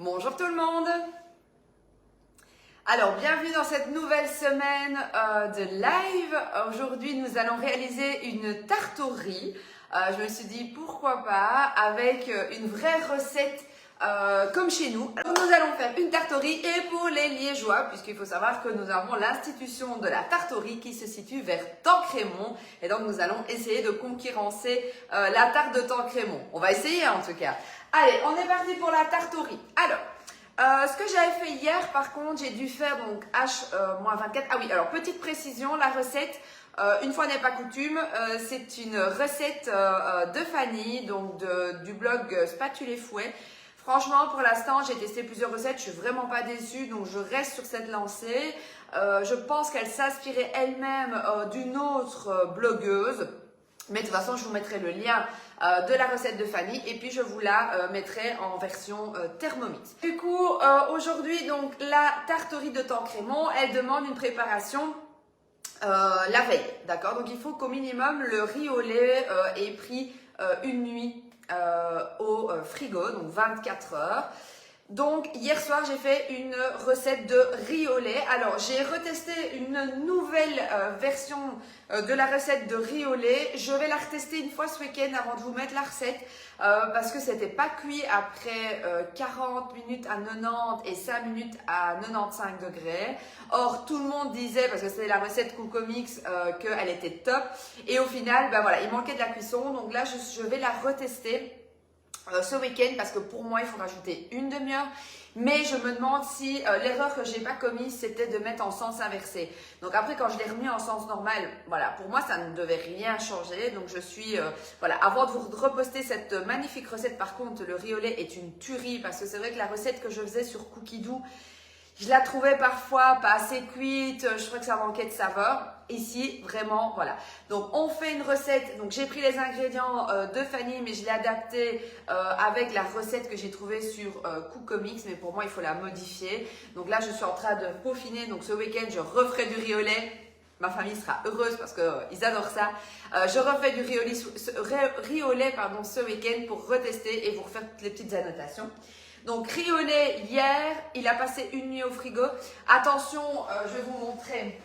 Bonjour tout le monde. Alors, bienvenue dans cette nouvelle semaine de live. Aujourd'hui, nous allons réaliser une tarte au riz. Je me suis dit, pourquoi pas, avec une vraie recette comme chez nous. Alors, nous allons faire une tarte au riz et pour les Liégeois, puisqu'il faut savoir que nous avons l'institution de la tarte au riz qui se situe vers Tancrémont. Et donc, nous allons essayer de concurrencer la tarte de Tancrémont. On va essayer en tout cas. Allez, on est parti pour la tarte au riz. Alors, ce que j'avais fait hier, par contre, j'ai dû faire donc H-24. Ah oui, alors petite précision, la recette, une fois n'est pas coutume, c'est une recette de Fanny, donc du blog Spatule et Fouet. Franchement, pour l'instant, j'ai testé plusieurs recettes, je suis vraiment pas déçue, donc je reste sur cette lancée. Je pense qu'elle s'inspirait elle-même d'une autre blogueuse. Mais de toute façon, je vous mettrai le lien de la recette de Fanny et puis je vous la mettrai en version Thermomix. Du coup, aujourd'hui, donc la tarte au riz de Tancrémont, elle demande une préparation la veille, d'accord? Donc, il faut qu'au minimum, le riz au lait ait pris une nuit au frigo, donc 24 heures. Donc, hier soir, j'ai fait une recette de riz au lait. Alors, j'ai retesté une nouvelle version de la recette de riz au lait. Je vais la retester une fois ce week-end avant de vous mettre la recette parce que c'était pas cuit après 40 minutes à 90 et 5 minutes à 95 degrés. Or, tout le monde disait, parce que c'était la recette Coocomix, qu'elle était top. Et au final, ben voilà, il manquait de la cuisson. Donc là, je vais la retester ce week-end parce que pour moi il faut rajouter une demi-heure, mais je me demande si l'erreur que j'ai pas commise c'était de mettre en sens inversé. Donc après quand je l'ai remis en sens normal, voilà, pour moi ça ne devait rien changer. Donc je suis voilà, avant de vous reposter cette magnifique recette, par contre le riz au lait est une tuerie parce que c'est vrai que la recette que je faisais sur Cookie Dough, je la trouvais parfois pas assez cuite, je trouvais que ça manquait de saveur. Ici, vraiment, voilà. Donc, on fait une recette. Donc, j'ai pris les ingrédients de Fanny, mais je l'ai adapté avec la recette que j'ai trouvée sur Coocomix. Mais pour moi, il faut la modifier. Donc là, je suis en train de peaufiner. Donc, ce week-end, je referai du riz au lait. Ma famille sera heureuse parce qu'ils adorent ça. Je refais du riz au lait pardon, ce week-end pour retester et vous refaire toutes les petites annotations. Donc, riz au lait, hier, il a passé une nuit au frigo. Attention, je vais vous montrer.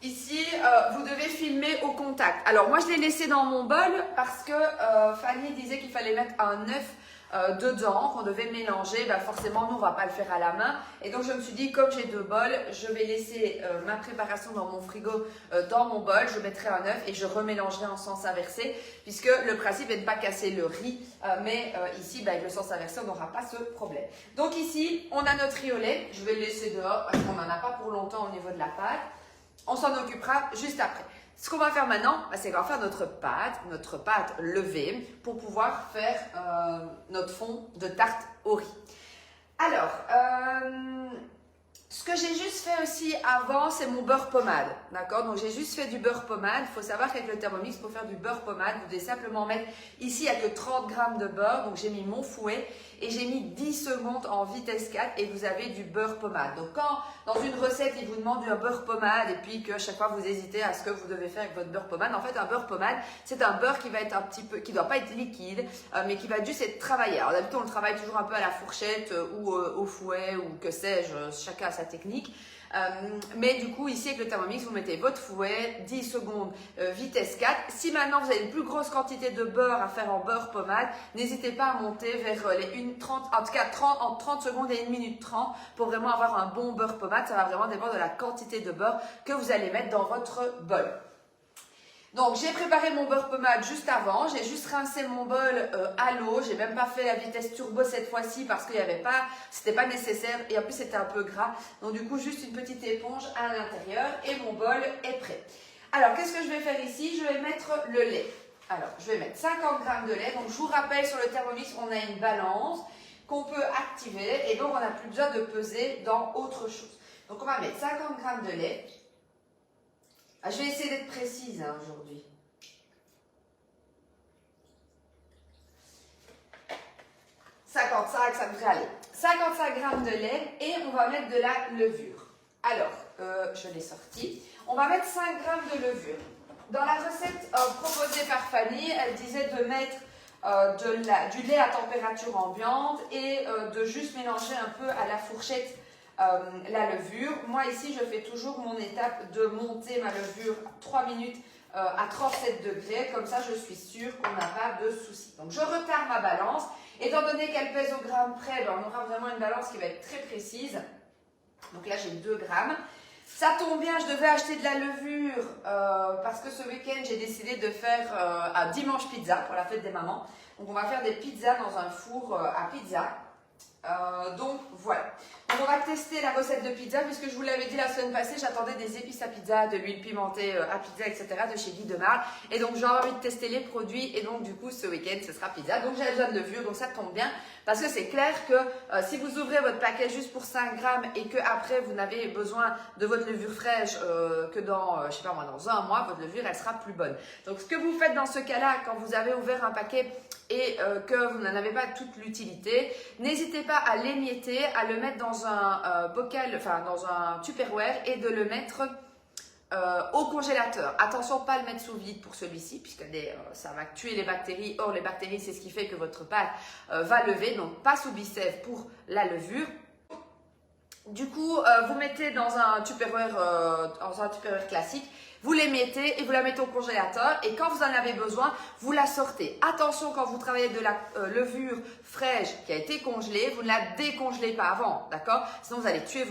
Ici, vous devez filmer au contact. Alors, moi, je l'ai laissé dans mon bol parce que Fanny disait qu'il fallait mettre un œuf dedans, qu'on devait mélanger. Ben, forcément, nous, on ne va pas le faire à la main. Et donc, je me suis dit, comme j'ai deux bols, je vais laisser ma préparation dans mon frigo, dans mon bol. Je mettrai un œuf et je remélangerai en sens inversé, puisque le principe est de ne pas casser le riz. Mais ici, ben, avec le sens inversé, on n'aura pas ce problème. Donc ici, on a notre riz au lait. Je vais le laisser dehors parce qu'on n'en a pas pour longtemps au niveau de la pâte. On s'en occupera juste après. Ce qu'on va faire maintenant, c'est qu'on va faire notre pâte levée pour pouvoir faire notre fond de tarte au riz. Alors, ce que j'ai juste fait aussi avant, c'est mon beurre pommade. D'accord? Donc, j'ai juste fait du beurre pommade. Il faut savoir qu'avec le Thermomix, pour faire du beurre pommade, vous devez simplement mettre, ici, il n'y a que 30 grammes de beurre. Donc, j'ai mis mon fouet et j'ai mis 10 secondes en vitesse 4 et vous avez du beurre pommade. Donc, quand dans une recette, il vous demande un beurre pommade et puis que chaque fois vous hésitez à ce que vous devez faire avec votre beurre pommade, en fait, un beurre pommade, c'est un beurre qui va être un petit peu, qui ne doit pas être liquide, mais qui va juste être travaillé. Alors, d'habitude, on le travaille toujours un peu à la fourchette ou au fouet ou que sais-je, chacun a sa technique. Mais du coup, ici avec le Thermomix, vous mettez votre fouet, 10 secondes, vitesse 4. Si maintenant vous avez une plus grosse quantité de beurre à faire en beurre pommade, n'hésitez pas à monter vers les 30, en tout cas entre 30 secondes et 1 minute 30 pour vraiment avoir un bon beurre pommade. Ça va vraiment dépendre de la quantité de beurre que vous allez mettre dans votre bol. Donc, j'ai préparé mon beurre pommade juste avant. J'ai juste rincé mon bol à l'eau. J'ai même pas fait la vitesse turbo cette fois-ci parce qu'il y avait pas, c'était pas nécessaire et en plus c'était un peu gras. Donc, du coup, juste une petite éponge à l'intérieur et mon bol est prêt. Alors, qu'est-ce que je vais faire ici? Je vais mettre le lait. Alors, je vais mettre 50 grammes de lait. Donc, je vous rappelle, sur le Thermomix, on a une balance qu'on peut activer et donc on n'a plus besoin de peser dans autre chose. Donc, on va mettre 50 grammes de lait. Ah, je vais essayer d'être précise aujourd'hui. 55, ça devrait aller. 55 grammes de lait et on va mettre de la levure. Alors, je l'ai sorti. On va mettre 5 grammes de levure. Dans la recette proposée par Fanny, elle disait de mettre du lait à température ambiante et de juste mélanger un peu à la fourchette la levure. Moi ici je fais toujours mon étape de monter ma levure 3 minutes à 37 degrés, comme ça je suis sûre qu'on n'a pas de soucis. Donc je retarde ma balance, étant donné qu'elle pèse au gramme près, ben, on aura vraiment une balance qui va être très précise. Donc là j'ai 2 grammes. Ça tombe bien, je devais acheter de la levure parce que ce week-end j'ai décidé de faire un dimanche pizza pour la fête des mamans. Donc on va faire des pizzas dans un four à pizza. Donc voilà. Donc on va tester la recette de pizza puisque je vous l'avais dit la semaine passée, j'attendais des épices à pizza, de l'huile pimentée à pizza, etc. de chez Guy de Marle. Et donc j'ai envie de tester les produits et donc du coup ce week-end ce sera pizza. Donc j'avais besoin de levure, donc ça tombe bien parce que c'est clair que si vous ouvrez votre paquet juste pour 5 grammes et que après vous n'avez besoin de votre levure fraîche que dans, je sais pas moi, dans un mois, votre levure elle sera plus bonne. Donc ce que vous faites dans ce cas-là quand vous avez ouvert un paquet et que vous n'en avez pas toute l'utilité, n'hésitez pas à l'émietter, à le mettre dans un bocal, enfin dans un Tupperware et de le mettre au congélateur. Attention, pas le mettre sous vide pour celui-ci puisque ça va tuer les bactéries. Or, les bactéries, c'est ce qui fait que votre pâte va lever, donc pas sous bicève pour la levure. Du coup, vous mettez dans un Tupperware classique. Vous les mettez et vous la mettez au congélateur et quand vous en avez besoin, vous la sortez. Attention, quand vous travaillez de la levure fraîche qui a été congelée, vous ne la décongelez pas avant, d'accord? Sinon, vous allez tuer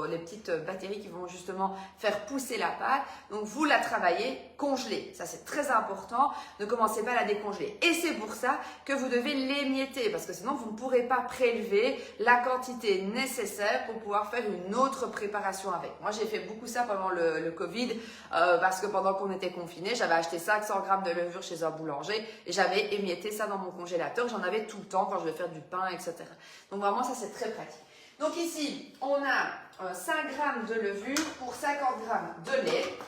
les petites bactéries qui vont justement faire pousser la pâte. Donc, vous la travaillez congelée. Ça, c'est très important. Ne commencez pas à la décongeler. Et c'est pour ça que vous devez l'émietter parce que sinon, vous ne pourrez pas prélever la quantité nécessaire pour pouvoir faire une autre préparation avec. Moi, j'ai fait beaucoup ça pendant le Covid. Parce que pendant qu'on était confinés, j'avais acheté 500 grammes de levure chez un boulanger et j'avais émietté ça dans mon congélateur. J'en avais tout le temps quand je vais faire du pain, etc. Donc vraiment, ça c'est très pratique. Donc ici, on a 5 grammes de levure pour 50 grammes de lait.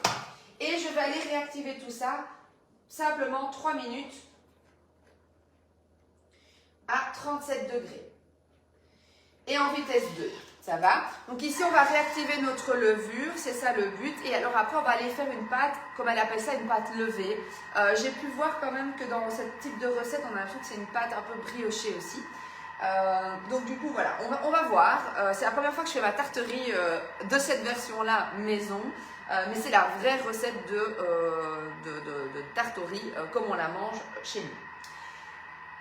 Et je vais aller réactiver tout ça simplement 3 minutes à 37 degrés. Et en vitesse 2. Ça va? Donc ici, on va réactiver notre levure, c'est ça le but. Et alors après, on va aller faire une pâte, comme elle appelle ça, une pâte levée. J'ai pu voir quand même que dans ce type de recette, on a l'impression que c'est une pâte un peu briochée aussi. Donc du coup, voilà, on va voir. C'est la première fois que je fais ma tarterie de cette version-là maison. Mais c'est la vraie recette de tarterie comme on la mange chez nous.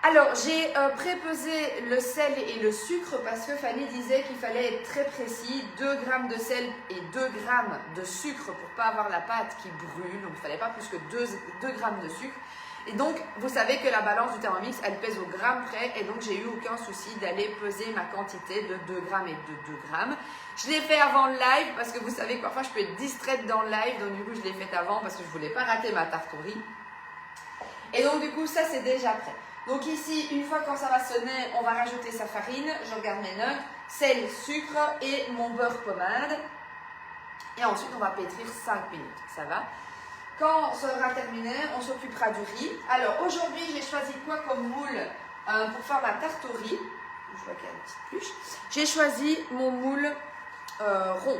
Alors, j'ai prépesé le sel et le sucre parce que Fanny disait qu'il fallait être très précis. 2 grammes de sel et 2 grammes de sucre pour ne pas avoir la pâte qui brûle. Donc, il ne fallait pas plus que 2 grammes de sucre. Et donc, vous savez que la balance du Thermomix, elle pèse au gramme près. Et donc, j'ai eu aucun souci d'aller peser ma quantité de 2 grammes et de 2 grammes. Je l'ai fait avant le live parce que vous savez que parfois, je peux être distraite dans le live. Donc, du coup, je l'ai fait avant parce que je ne voulais pas rater ma tarterie. Et donc, du coup, ça, c'est déjà prêt. Donc ici, une fois quand ça va sonner, on va rajouter sa farine, je regarde mes notes, sel, sucre et mon beurre pommade. Et ensuite, on va pétrir 5 minutes, ça va? Quand ça sera terminé, on s'occupera du riz. Alors aujourd'hui, j'ai choisi quoi comme moule pour faire ma tarterie? Je vois qu'il y a une petite pluche. J'ai choisi mon moule rond.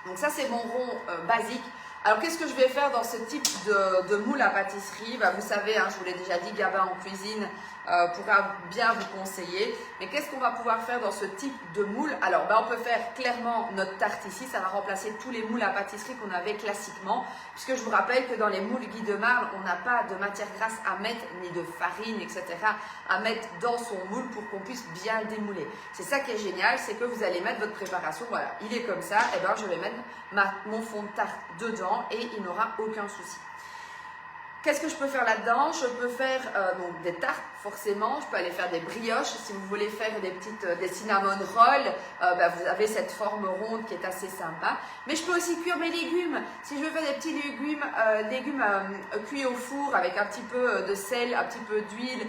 Donc ça, c'est mon rond basique. Alors, qu'est-ce que je vais faire dans ce type de moule à pâtisserie? Vous savez, hein, je vous l'ai déjà dit, Gabin en cuisine pourra bien vous conseiller. Mais qu'est-ce qu'on va pouvoir faire dans ce type de moule? Alors, on peut faire clairement notre tarte ici. Ça va remplacer tous les moules à pâtisserie qu'on avait classiquement. Puisque je vous rappelle que dans les moules Guy de Marle, on n'a pas de matière grasse à mettre, ni de farine, etc. à mettre dans son moule pour qu'on puisse bien le démouler. C'est ça qui est génial, c'est que vous allez mettre votre préparation. Voilà, il est comme ça. Et je vais mettre mon fond de tarte dedans et il n'aura aucun souci. Qu'est-ce que je peux faire là-dedans? Je peux faire donc des tartes, forcément. Je peux aller faire des brioches. Si vous voulez faire des cinnamon rolls, vous avez cette forme ronde qui est assez sympa. Mais je peux aussi cuire mes légumes. Si je veux faire des petits légumes cuits au four avec un petit peu de sel, un petit peu d'huile,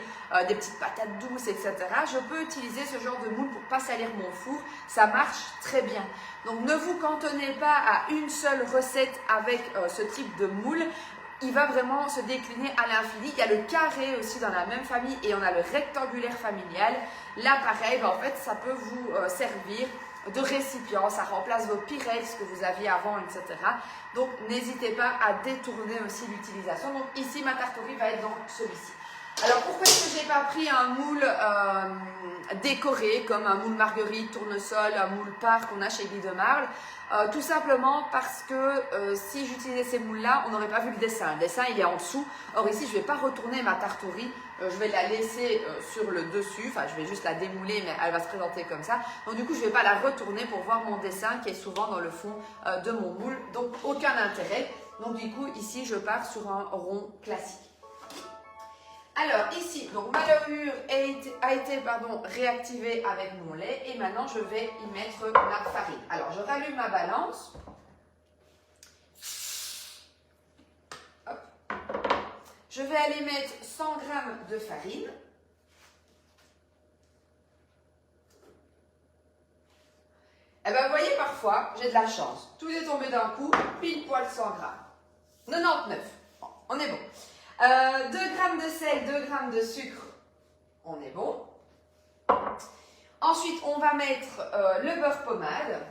des petites patates douces, etc. Je peux utiliser ce genre de moule pour pas salir mon four. Ça marche très bien. Donc ne vous cantonnez pas à une seule recette avec ce type de moule. Il va vraiment se décliner à l'infini. Il y a le carré aussi dans la même famille et on a le rectangulaire familial. Là, pareil, en fait, ça peut vous servir de récipient. Ça remplace vos Pyrex que vous aviez avant, etc. Donc, n'hésitez pas à détourner aussi l'utilisation. Donc, ici, ma tarterie va être dans celui-ci. Alors pourquoi est-ce que j'ai pas pris un moule décoré comme un moule marguerite, tournesol, un moule par qu'on a chez Guy de Marle? Tout simplement parce que si j'utilisais ces moules-là, on n'aurait pas vu le dessin. Le dessin, il est en dessous. Or ici, je ne vais pas retourner ma tarte au riz. Je vais la laisser sur le dessus. Enfin, je vais juste la démouler, mais elle va se présenter comme ça. Donc du coup, je ne vais pas la retourner pour voir mon dessin qui est souvent dans le fond de mon moule. Donc aucun intérêt. Donc du coup, ici, je pars sur un rond classique. Alors ici, donc ma levure a été réactivée avec mon lait et maintenant je vais y mettre ma farine. Alors je rallume ma balance. Hop. Je vais aller mettre 100 g de farine. Et bien vous voyez, parfois j'ai de la chance. Tout est tombé d'un coup, pile poil 100 g. 99. Bon, on est bon. 2 g de sel, 2 g de sucre, on est bon. Ensuite, on va mettre le beurre pommade.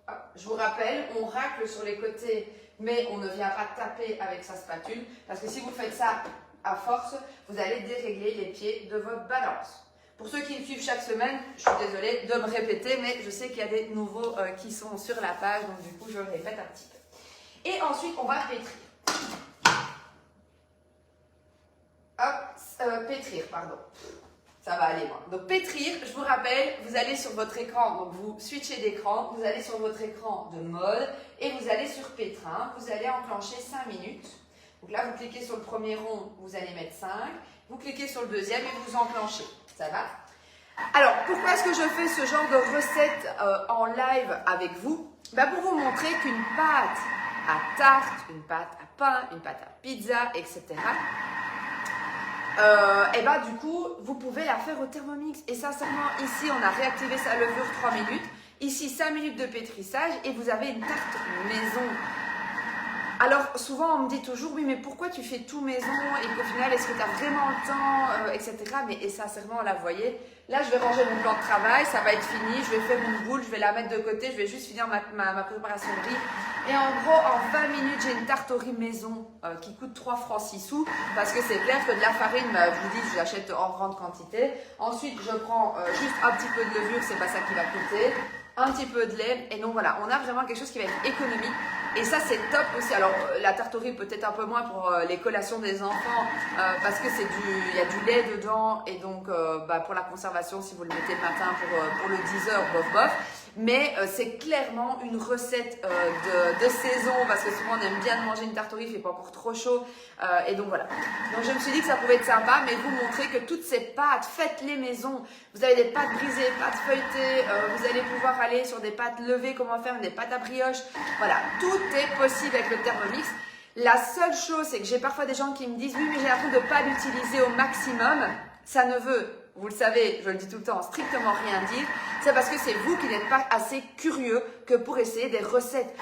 Hop, je vous rappelle, on racle sur les côtés, mais on ne vient pas taper avec sa spatule, parce que si vous faites ça à force, vous allez dérégler les pieds de votre balance. Pour ceux qui me suivent chaque semaine, je suis désolée de me répéter, mais je sais qu'il y a des nouveaux qui sont sur la page, donc du coup, je le répète un petit peu. Et ensuite, on va pétrir. Hop, pétrir, pardon. Ça va aller, moi. Donc, pétrir, je vous rappelle, vous allez sur votre écran, donc vous switchez d'écran, vous allez sur votre écran de mode et vous allez sur pétrin. Vous allez enclencher 5 minutes. Donc là, vous cliquez sur le premier rond, vous allez mettre 5. Vous cliquez sur le deuxième et vous enclenchez. Ça va? Alors, pourquoi est-ce que je fais ce genre de recette en live avec vous? Pour vous montrer qu'une pâte à tarte, une pâte à pain, une pâte à pizza, etc. Du coup, vous pouvez la faire au Thermomix. Et sincèrement, ici, on a réactivé sa levure 3 minutes. Ici, 5 minutes de pétrissage et vous avez une tarte maison. Alors, souvent, on me dit toujours, oui, mais pourquoi tu fais tout maison et qu'au final, est-ce que tu as vraiment le temps, etc. Et sincèrement, là, vous voyez, là, je vais ranger mon plan de travail, ça va être fini, je vais faire une boule, je vais la mettre de côté, je vais juste finir ma préparation de riz. Et en gros, en 20 minutes, j'ai une tarte au riz maison qui coûte 3 francs 6 sous, parce que c'est clair que de la farine, je vous dis, je l'achète en grande quantité. Ensuite, je prends juste un petit peu de levure, c'est pas ça qui va coûter. Un petit peu de lait, et donc voilà, on a vraiment quelque chose qui va être économique. Et ça, c'est top aussi. Alors, la tarte au riz, peut-être un peu moins pour les collations des enfants, parce que il y a du lait dedans, et donc pour la conservation, si vous le mettez le matin pour le 10 heures, bof bof. Mais c'est clairement une recette de saison, parce que souvent on aime bien manger une tarte au riz, il ne fait pas encore trop chaud. Et donc voilà. Donc je me suis dit que ça pouvait être sympa, mais vous montrer que toutes ces pâtes, faites-les maison. Vous avez des pâtes brisées, pâtes feuilletées, vous allez pouvoir aller sur des pâtes levées, comment faire des pâtes à brioche. Voilà, tout est possible avec le Thermomix. La seule chose, c'est que j'ai parfois des gens qui me disent « Oui, mais j'ai l'impression de ne pas l'utiliser au maximum. » Ça ne veut, vous le savez, je le dis tout le temps, strictement rien dire. C'est parce que c'est vous qui n'êtes pas assez curieux que pour essayer des recettes.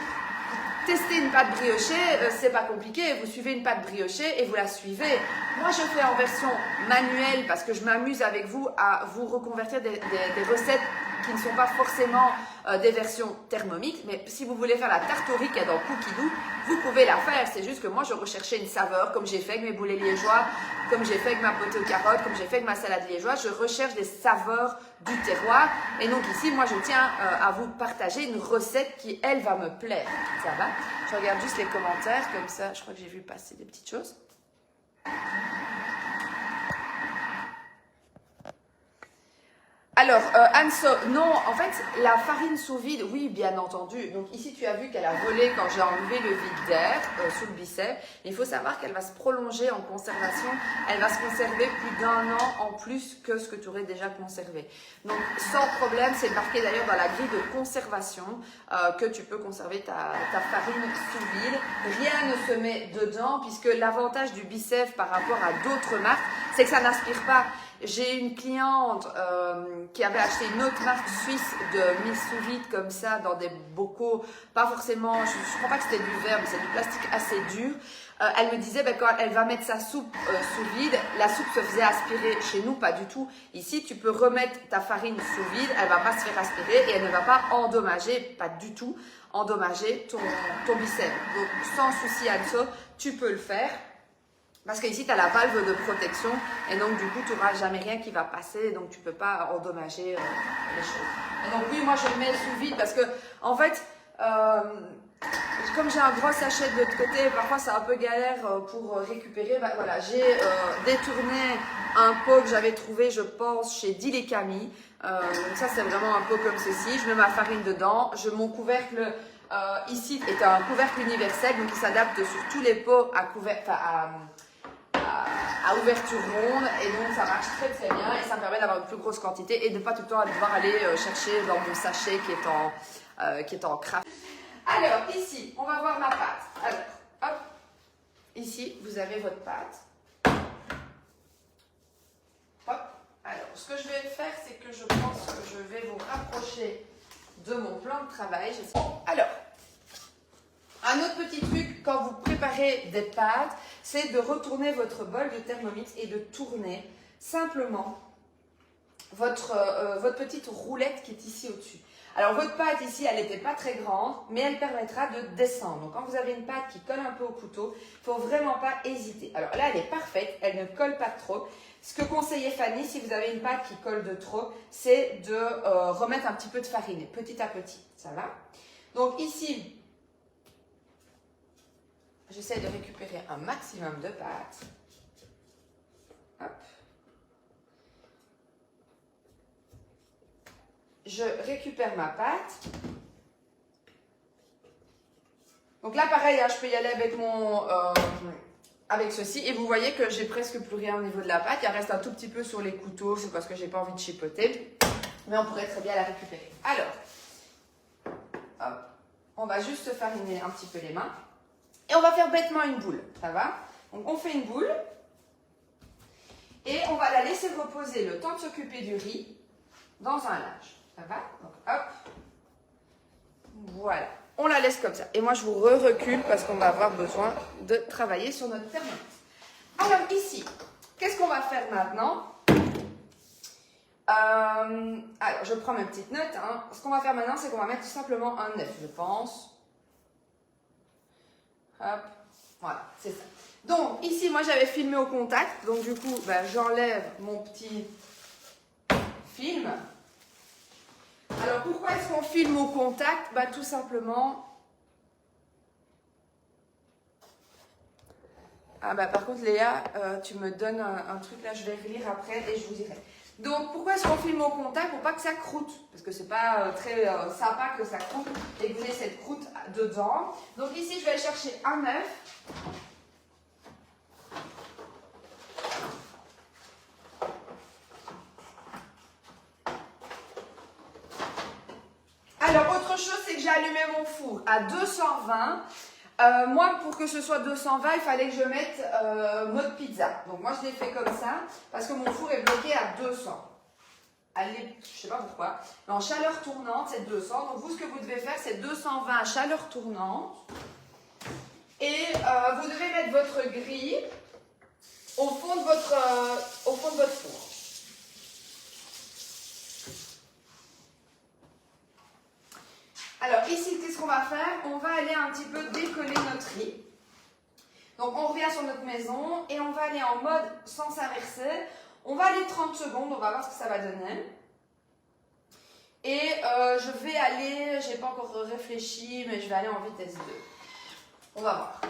Tester une pâte briochée, c'est pas compliqué. Vous suivez une pâte briochée et vous la suivez. Moi, je fais en version manuelle parce que je m'amuse avec vous à vous reconvertir des recettes qui ne sont pas forcément des versions Thermomix. Mais si vous voulez faire la tarte au riz qu'il y a dans Cookidoo, vous pouvez la faire. C'est juste que moi, je recherchais une saveur, comme j'ai fait avec mes boulets liégeois, comme j'ai fait avec ma potée aux carottes, comme j'ai fait avec ma salade liégeoise. Je recherche des saveurs du terroir. Et donc ici, moi, je tiens à vous partager une recette qui, elle, va me plaire. Ça va? Je regarde juste les commentaires, comme ça, je crois que j'ai vu passer des petites choses. Alors, Anso, non, en fait, la farine sous vide, oui, bien entendu. Donc ici, tu as vu qu'elle a volé quand j'ai enlevé le vide d'air sous le bicep. Il faut savoir qu'elle va se prolonger en conservation. Elle va se conserver plus d'1 an en plus que ce que tu aurais déjà conservé. Donc, sans problème, c'est marqué d'ailleurs dans la grille de conservation que tu peux conserver ta farine sous vide. Rien ne se met dedans puisque l'avantage du bicep par rapport à d'autres marques, c'est que ça n'aspire pas. J'ai une cliente qui avait acheté une autre marque suisse de mise sous vide comme ça dans des bocaux, pas forcément, je ne crois pas que c'était du verre, mais c'est du plastique assez dur. Elle me disait quand elle va mettre sa soupe sous vide, la soupe se faisait aspirer. Chez nous, pas du tout. Ici, tu peux remettre ta farine sous vide, elle ne va pas se faire aspirer et elle ne va pas endommager, pas du tout, endommager ton bicep. Donc, sans souci, Anso, tu peux le faire. Parce qu'ici, tu as la valve de protection et donc du coup, tu n'auras jamais rien qui va passer, donc tu ne peux pas endommager les choses. Et donc oui, moi je le mets sous vide parce que en fait, comme j'ai un gros sachet de l'autre côté, parfois c'est un peu galère pour récupérer. Bah, voilà, j'ai détourné un pot que j'avais trouvé, je pense, chez Dilecami. Donc ça, c'est vraiment un pot comme ceci. Je mets ma farine dedans. Mon couvercle ici est un couvercle universel, donc il s'adapte sur tous les pots à ouverture ronde, et donc ça marche très très bien et ça me permet d'avoir une plus grosse quantité et de ne pas tout le temps devoir aller chercher dans mon sachet qui est en craft. Alors ici, on va voir ma pâte. Alors, hop, ici vous avez votre pâte. Hop, alors ce que je vais faire, c'est que je pense que je vais vous rapprocher de mon plan de travail. Alors, un autre petit truc quand vous préparez des pâtes, c'est de retourner votre bol de Thermomix et de tourner simplement votre petite roulette qui est ici au-dessus. Alors votre pâte ici, elle n'était pas très grande, mais elle permettra de descendre. Donc quand vous avez une pâte qui colle un peu au couteau, il ne faut vraiment pas hésiter. Alors là, elle est parfaite, elle ne colle pas trop. Ce que conseillait Fanny, si vous avez une pâte qui colle de trop, c'est de remettre un petit peu de farine, petit à petit. Ça va? Donc ici, j'essaie de récupérer un maximum de pâte. Hop. Je récupère ma pâte. Donc là, pareil, hein, je peux y aller avec ceci. Et vous voyez que j'ai presque plus rien au niveau de la pâte. Il reste un tout petit peu sur les couteaux. C'est parce que j'ai pas envie de chipoter. Mais on pourrait très bien la récupérer. Alors, hop, on va juste fariner un petit peu les mains. Et on va faire bêtement une boule, ça va? Donc on fait une boule et on va la laisser reposer le temps de s'occuper du riz dans un linge, ça va? Donc hop, voilà, on la laisse comme ça. Et moi je vous recule parce qu'on va avoir besoin de travailler sur notre thermomètre. Alors ici, qu'est-ce qu'on va faire maintenant? Alors je prends mes petites notes, hein. Ce qu'on va faire maintenant, c'est qu'on va mettre tout simplement un œuf, je pense. Hop, voilà, c'est ça. Donc, ici, moi, j'avais filmé au contact. Donc, du coup, ben, j'enlève mon petit film. Alors, pourquoi est-ce qu'on filme au contact? Ben, tout simplement... Ah, ben, par contre, Léa, tu me donnes un truc, là, je vais relire après et je vous dirai. Donc, pourquoi est-ce qu'on filme au contact? Pour pas que ça croûte. Parce que c'est pas très sympa que ça croûte et que vous ayez cette croûte dedans. Donc, ici, je vais aller chercher un œuf. Alors, autre chose, c'est que j'ai allumé mon four à 220. Moi, pour que ce soit 220, il fallait que je mette mode pizza. Donc, moi, je l'ai fait comme ça parce que mon four est bloqué à 200. Allez, je ne sais pas pourquoi. Mais en chaleur tournante, c'est 200. Donc, vous, ce que vous devez faire, c'est 220 à chaleur tournante. Et vous devez mettre votre grille au fond de votre four. Alors ici, qu'est-ce qu'on va faire? On va aller un petit peu décoller notre riz. Donc on revient sur notre maison et on va aller en mode sens inversé. On va aller 30 secondes, on va voir ce que ça va donner. Et je vais aller, je n'ai pas encore réfléchi, mais je vais aller en vitesse 2. On va voir.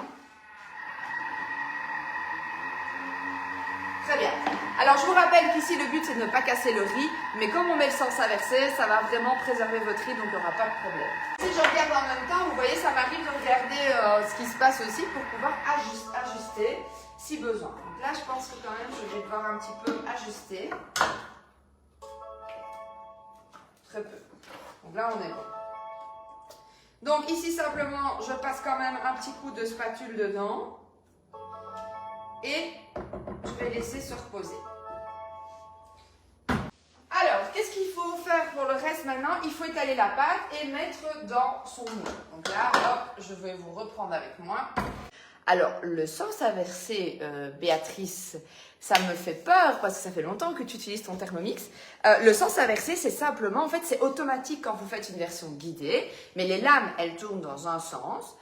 Très bien. Alors, je vous rappelle qu'ici, le but, c'est de ne pas casser le riz. Mais comme on met le sens inversé, ça va vraiment préserver votre riz, donc il n'y aura pas de problème. Si je regarde en même temps, vous voyez, ça m'arrive de regarder ce qui se passe aussi pour pouvoir ajuster si besoin. Donc là, je pense que quand même, je vais devoir un petit peu ajuster. Très peu. Donc là, on est bon. Donc ici, simplement, je passe quand même un petit coup de spatule dedans. Et je vais laisser se reposer. Alors, qu'est-ce qu'il faut faire pour le reste maintenant? Il faut étaler la pâte et mettre dans son moule. Donc là, hop, je vais vous reprendre avec moi. Alors, le sens inversé, Béatrice, ça me fait peur parce que ça fait longtemps que tu utilises ton Thermomix. Le sens inversé, c'est simplement, en fait, c'est automatique quand vous faites une version guidée, mais les lames, elles tournent dans un sens.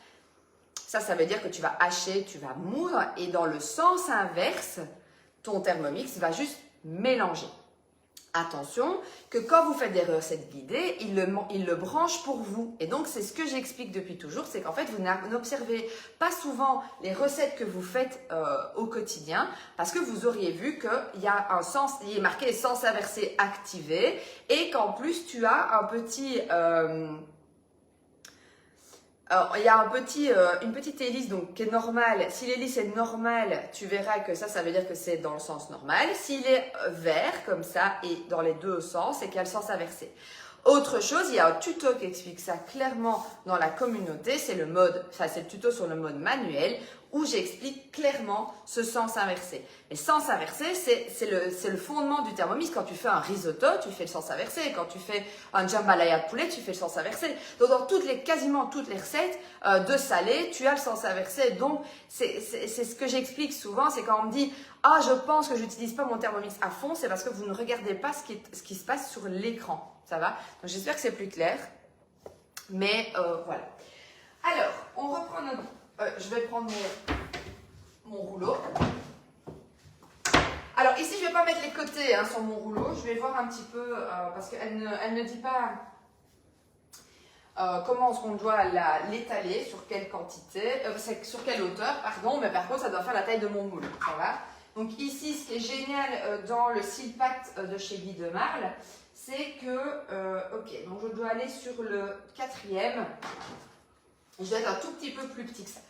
Ça veut dire que tu vas hacher, tu vas moudre et dans le sens inverse, ton Thermomix va juste mélanger. Attention que quand vous faites des recettes guidées, il le branche pour vous. Et donc, c'est ce que j'explique depuis toujours, c'est qu'en fait, vous n'observez pas souvent les recettes que vous faites au quotidien parce que vous auriez vu qu'il y a un sens, il est marqué sens inversé activé et qu'en plus, tu as un petit... Alors, il y a une petite hélice donc, qui est normale. Si l'hélice est normale, tu verras que ça veut dire que c'est dans le sens normal. S'il est vert, comme ça, et dans les deux sens, c'est qu'il y a le sens inversé. Autre chose, il y a un tuto qui explique ça clairement dans la communauté. C'est le tuto sur le mode manuel où j'explique clairement ce sens inversé. Mais sens inversé, c'est le fondement du Thermomix. Quand tu fais un risotto, tu fais le sens inversé. Quand tu fais un jambalaya de poulet, tu fais le sens inversé. Donc, dans quasiment toutes les recettes de salé, tu as le sens inversé. Donc, c'est ce que j'explique souvent. C'est quand on me dit « Ah, je pense que je n'utilise pas mon Thermomix à fond », c'est parce que vous ne regardez pas ce qui se passe sur l'écran. Ça va? Donc, j'espère que c'est plus clair. Mais voilà. Alors, on reprend notre... je vais prendre mon rouleau. Alors ici, je ne vais pas mettre les côtés sur mon rouleau. Je vais voir un petit peu, parce qu'elle ne dit pas comment est-ce qu'on doit l'étaler, sur quelle quantité, sur quelle hauteur, pardon. Mais par contre, ça doit faire la taille de mon moule. Ça va? Donc ici, ce qui est génial dans le Silpat de chez Guy de Marle, c'est que, ok, donc je dois aller sur le 4e. Je dois être un tout petit peu plus petit que ça.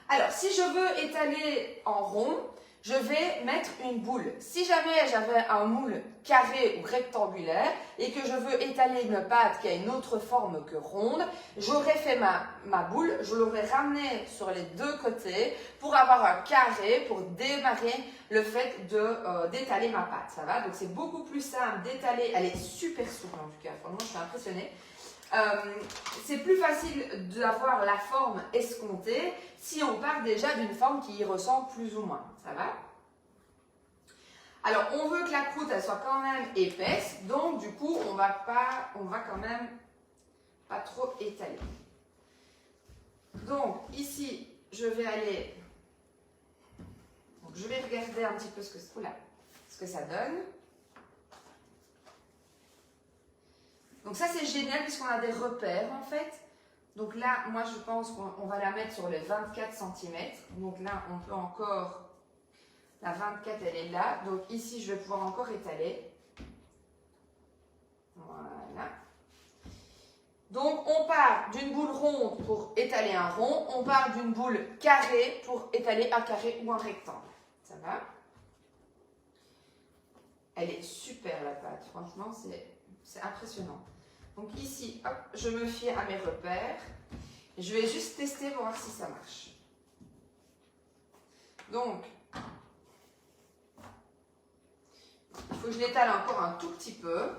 Alors, si je veux étaler en rond, je vais mettre une boule. Si jamais j'avais un moule carré ou rectangulaire et que je veux étaler une pâte qui a une autre forme que ronde, j'aurais fait ma boule, je l'aurais ramenée sur les deux côtés pour avoir un carré pour démarrer le fait d'étaler ma pâte. Ça va? Donc, c'est beaucoup plus simple d'étaler. Elle est super souple en tout cas. Franchement, je suis impressionnée. C'est plus facile d'avoir la forme escomptée si on part déjà d'une forme qui y ressemble plus ou moins. Ça va? Alors, on veut que la croûte elle soit quand même épaisse, donc du coup, on va quand même pas trop étaler. Donc, ici, je vais aller... Donc, je vais regarder un petit peu ce que ça donne. Donc ça, c'est génial puisqu'on a des repères en fait. Donc là, moi, je pense qu'on va la mettre sur les 24 cm. Donc là, on peut encore... La 24, elle est là. Donc ici, je vais pouvoir encore étaler. Voilà. Donc, on part d'une boule ronde pour étaler un rond. On part d'une boule carrée pour étaler un carré ou un rectangle. Ça va? Elle est super, la pâte. Franchement, c'est impressionnant. Donc ici, hop, je me fie à mes repères. Je vais juste tester pour voir si ça marche. Donc, il faut que je l'étale encore un tout petit peu.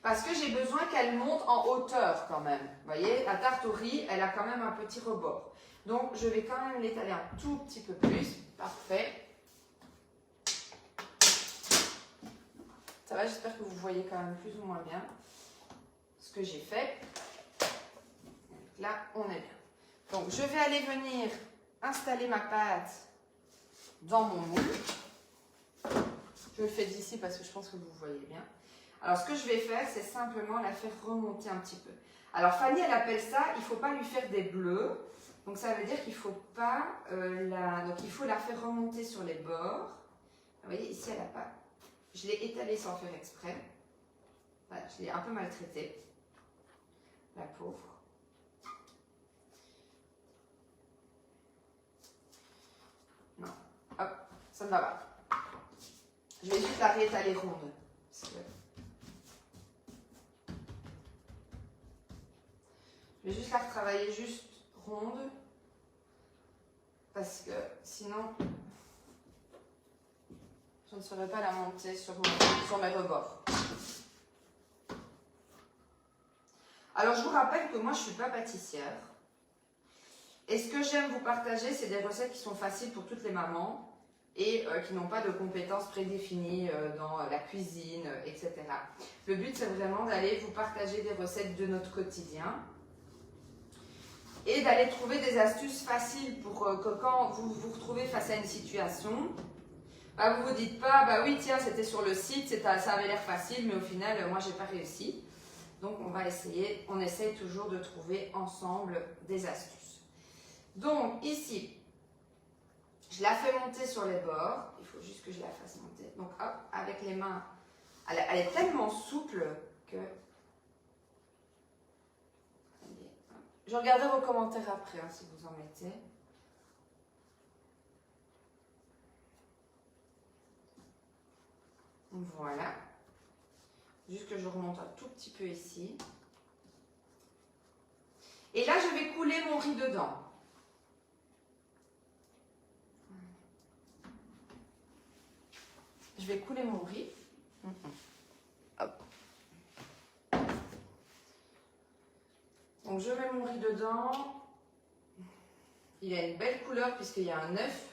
Parce que j'ai besoin qu'elle monte en hauteur quand même. Vous voyez, la tarte au riz, elle a quand même un petit rebord. Donc, je vais quand même l'étaler un tout petit peu plus. Parfait. Ça va, j'espère que vous voyez quand même plus ou moins bien ce que j'ai fait. Donc là, on est bien. Donc, je vais aller venir installer ma pâte dans mon moule. Je le fais d'ici parce que je pense que vous voyez bien. Alors, ce que je vais faire, c'est simplement la faire remonter un petit peu. Alors, Fanny, elle appelle ça, il ne faut pas lui faire des bleus. Donc, ça veut dire qu'il ne faut pas Donc, il faut la faire remonter sur les bords. Vous voyez, ici, elle n'a pas... Je l'ai étalée sans faire exprès. Voilà, je l'ai un peu maltraitée. La pauvre. Non. Hop, ça ne va pas. Je vais juste la réétaler ronde. Je vais juste la retravailler juste ronde. Parce que sinon... je ne saurais pas la monter sur mes rebords. Alors, je vous rappelle que moi, je ne suis pas pâtissière. Et ce que j'aime vous partager, c'est des recettes qui sont faciles pour toutes les mamans et qui n'ont pas de compétences prédéfinies dans la cuisine, etc. Le but, c'est vraiment d'aller vous partager des recettes de notre quotidien. et d'aller trouver des astuces faciles pour que quand vous vous retrouvez face à une situation, bah, vous vous dites pas, bah oui, tiens, c'était sur le site, ça avait l'air facile, mais au final, moi, j'ai pas réussi. Donc, on essaye toujours de trouver ensemble des astuces. Donc, ici, je la fais monter sur les bords. Il faut juste que je la fasse monter. Donc, hop, avec les mains, elle est tellement souple que... Je regarderai vos commentaires après, hein, si vous en mettez. Voilà. Juste que je remonte un tout petit peu ici. Et là, je vais couler mon riz dedans. Je vais couler mon riz. Hop. Donc, je mets mon riz dedans. Il a une belle couleur puisqu'il y a un œuf.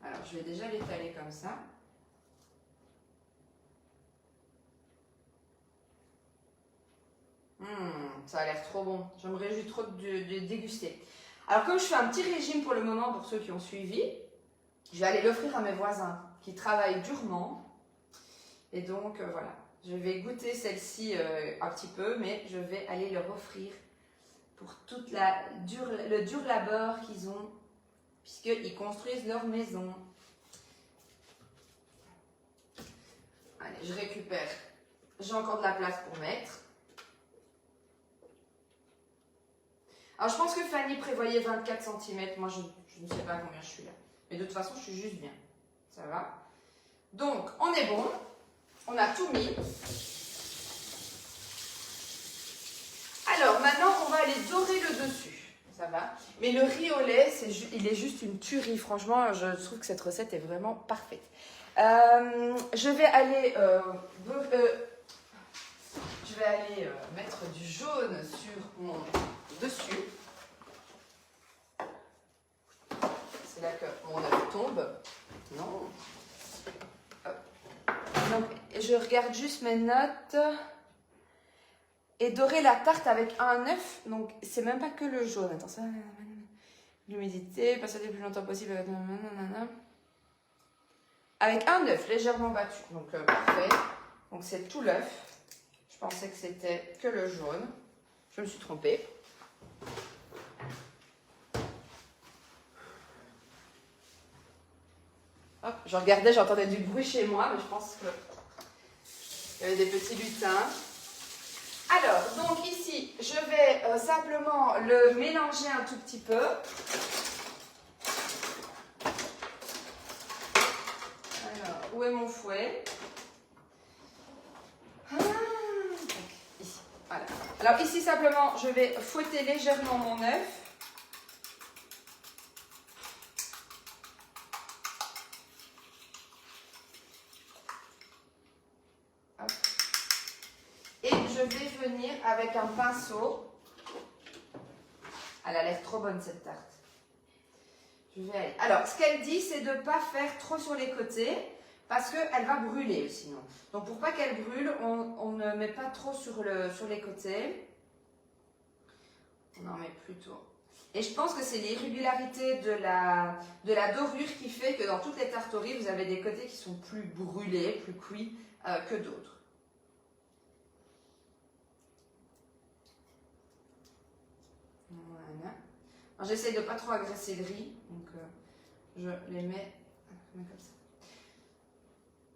Alors, je vais déjà l'étaler comme ça. Ça a l'air trop bon. Je me réjouis trop de déguster. Alors, comme je fais un petit régime pour le moment, pour ceux qui ont suivi, je vais aller l'offrir à mes voisins qui travaillent durement. Et donc, voilà. Je vais goûter celle-ci un petit peu, mais je vais aller leur offrir pour tout le dur labeur qu'ils ont, puisqu'ils construisent leur maison. Allez, je récupère. J'ai encore de la place pour mettre. Alors, je pense que Fanny prévoyait 24 cm. Moi, je ne sais pas combien je suis là. Mais de toute façon, je suis juste bien. Ça va? Donc, on est bon. On a tout mis. Alors, maintenant, on va aller dorer le dessus. Ça va? Mais le riz au lait, il est juste une tuerie. Franchement, je trouve que cette recette est vraiment parfaite. Je vais aller... mettre du jaune sur mon dessus. C'est là que mon œuf tombe. Non. Donc, je regarde juste mes notes. Et dorer la tarte avec un œuf. Donc, c'est même pas que le jaune. Attends, ça. L'humidité, passer le plus longtemps possible avec. Avec un œuf légèrement battu. Donc, parfait. Donc, c'est tout l'œuf. Je pensais que c'était que le jaune. Je me suis trompée. Hop, je regardais, j'entendais du bruit chez moi, mais je pense qu'il y avait des petits lutins. Alors, donc ici, je vais simplement le mélanger un tout petit peu. Alors, où est mon fouet? Ici, voilà. Alors ici, simplement, je vais fouetter légèrement mon œuf. Hop. Et je vais venir avec un pinceau. Elle a l'air trop bonne cette tarte. Je vais aller. Alors, ce qu'elle dit, c'est de ne pas faire trop sur les côtés parce qu'elle va brûler sinon. Donc, pour pas qu'elle brûle, on ne met pas trop sur les côtés. On en met plutôt. Et je pense que c'est l'irrégularité de la dorure qui fait que dans toutes les tarte au riz, vous avez des côtés qui sont plus brûlés, plus cuits que d'autres. Voilà. J'essaie de ne pas trop agresser le riz, donc je les mets comme ça.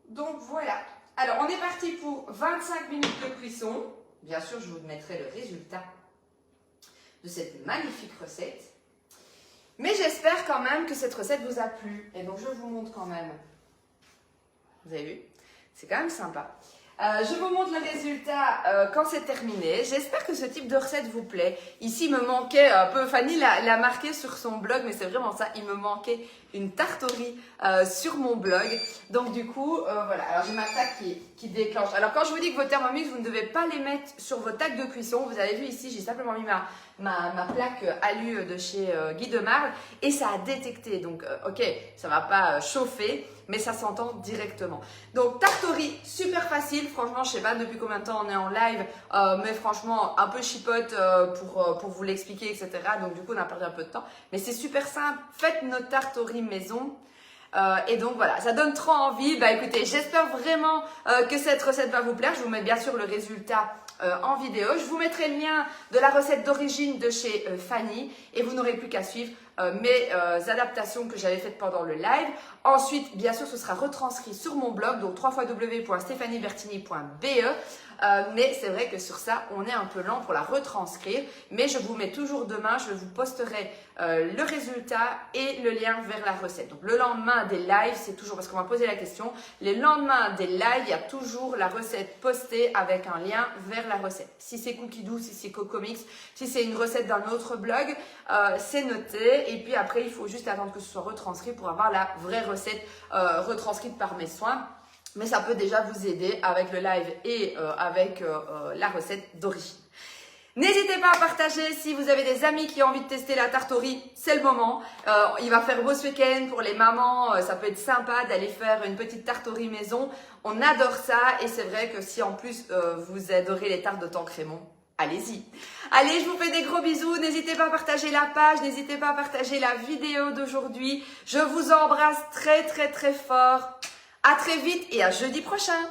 Donc voilà. Alors on est parti pour 25 minutes de cuisson. Bien sûr, je vous mettrai le résultat de cette magnifique recette. Mais j'espère quand même que cette recette vous a plu. Et donc je vous montre quand même. Vous avez vu? C'est quand même sympa. Je vous montre le résultat quand c'est terminé. J'espère que ce type de recette vous plaît. Ici, il me manquait un peu, Fanny l'a marqué sur son blog, mais c'est vraiment ça, il me manquait une tarte au riz sur mon blog. Donc du coup, voilà, alors j'ai ma taque qui déclenche. Alors quand je vous dis que vos Thermomix, vous ne devez pas les mettre sur vos taques de cuisson, vous avez vu ici, j'ai simplement mis ma plaque alu de chez Guy de Marle et ça a détecté. Donc ok, ça ne va pas chauffer, mais ça s'entend directement. Donc tarte au riz, super facile, franchement je sais pas depuis combien de temps on est en live, mais franchement un peu chipote pour vous l'expliquer, etc. Donc du coup on a perdu un peu de temps, mais c'est super simple, faites nos tartes au riz maison. Et donc voilà, ça donne trop envie. Bah écoutez, j'espère vraiment que cette recette va vous plaire. Je vous mets bien sûr le résultat en vidéo. Je vous mettrai le lien de la recette d'origine de chez Fanny et vous n'aurez plus qu'à suivre mes adaptations que j'avais faites pendant le live. Ensuite, bien sûr, ce sera retranscrit sur mon blog, donc www.stéphaniebertini.be. Mais c'est vrai que sur ça, on est un peu lent pour la retranscrire. Mais je vous mets toujours demain, je vous posterai le résultat et le lien vers la recette. Donc le lendemain des lives, c'est toujours, parce qu'on m'a posé la question, les lendemains des lives, il y a toujours la recette postée avec un lien vers la recette. Si c'est Cookie Doux, si c'est Cocomix, si c'est une recette d'un autre blog, c'est noté. Et puis après, il faut juste attendre que ce soit retranscrit pour avoir la vraie recette retranscrite par mes soins. Mais ça peut déjà vous aider avec le live et avec la recette d'origine. N'hésitez pas à partager si vous avez des amis qui ont envie de tester la tarte au riz, c'est le moment. Il va faire beau ce week-end pour les mamans, ça peut être sympa d'aller faire une petite tarte au riz maison. On adore ça et c'est vrai que si en plus vous adorez les tartes de Tancrémont, allez-y. Allez, je vous fais des gros bisous. N'hésitez pas à partager la page, n'hésitez pas à partager la vidéo d'aujourd'hui. Je vous embrasse très très très fort. À très vite et à jeudi prochain.